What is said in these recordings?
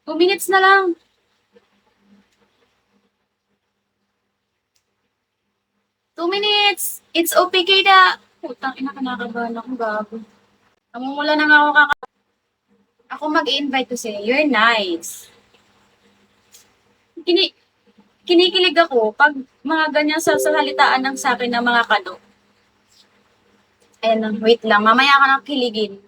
2 minutes na lang. 2 minutes! It's OPK na. Putang ina, kinakabahan ako, gago. Namumula na nga ako mag-invite to say, you're nice. Kini kinikilig ako pag mga ganyan sasalitaan ng sa akin ng mga kado. Ayan lang, wait lang. Mamaya ka nang kiligin.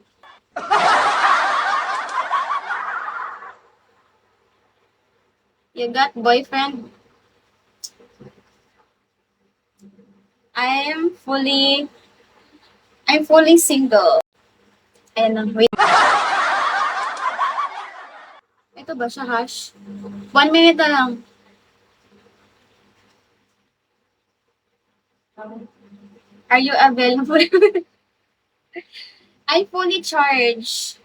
You got boyfriend? I'm fully single. Ayan lang, wait. Ito ba siya, hash? 1 minute na lang. Are you available? I fully charged.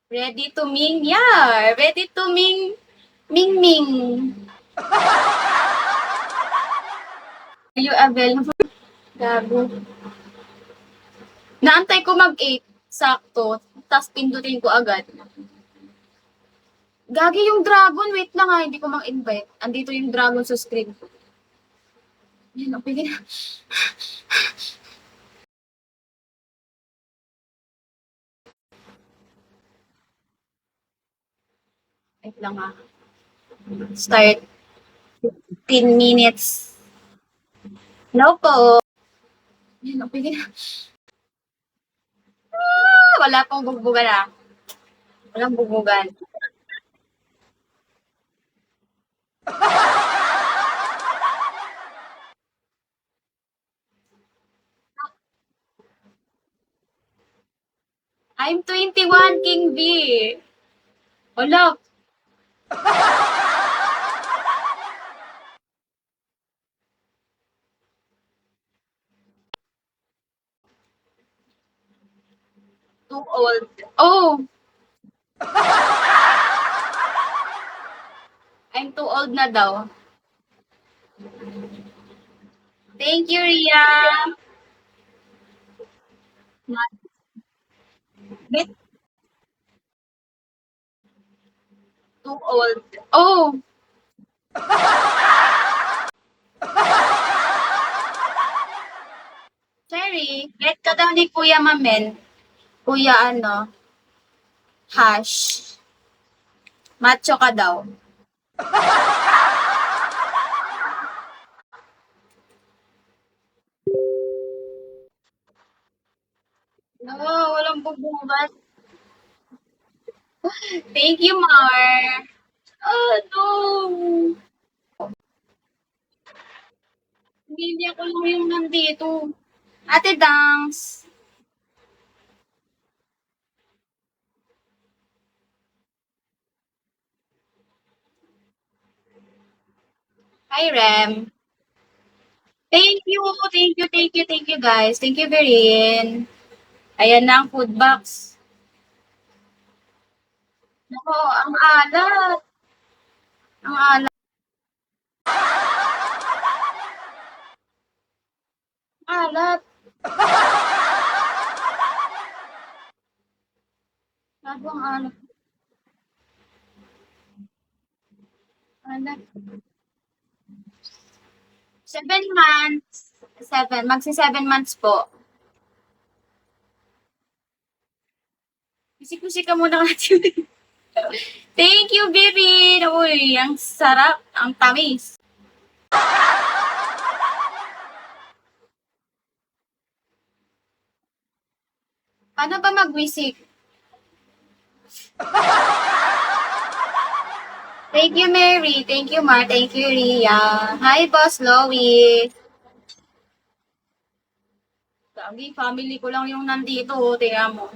Ready to ming? Yeah, ready to ming. Ming Ming. Are you available? Gago. Naantay ko mag-8. Sakto. Tapos pindutin ko agad. Gagi yung dragon. Wait lang ha. Hindi ko mang-invite. Andito yung dragon sa screen ko. Yan, okay na. Wait lang ha. Start. 15 minutes. No po. Yan, okay na. Wala pong bugbugan ha. Walang bugbugan. I'm 21, King B. Wala. Too old. Oh! I'm too old na daw. Thank you, Ria. Bit too old. Oh! Cherry, get ka daw ni Kuya Mamen. Kuya ano, hash. Macho ka daw. No, walang bubungat. Thank you, Mar. Oh, no. Hindi ako lang yung nandito. Ate Dangs. Hi, Rem. Thank you, guys. Thank you, Verin. Ayan na ang food box. Nako, ang alat. Ang alat. Alat. Gago ang alat. Alat. 7 months. 7 months po. Musik-musik ka muna natin. Thank you, baby. Uy, ang sarap. Ang tamis. Paano ba mag-wisik? Thank you, Mary. Thank you, Mar. Thank you, Ria. Hi, Boss Lois. Sabi, family ko lang yung nandito. Tingnan mo.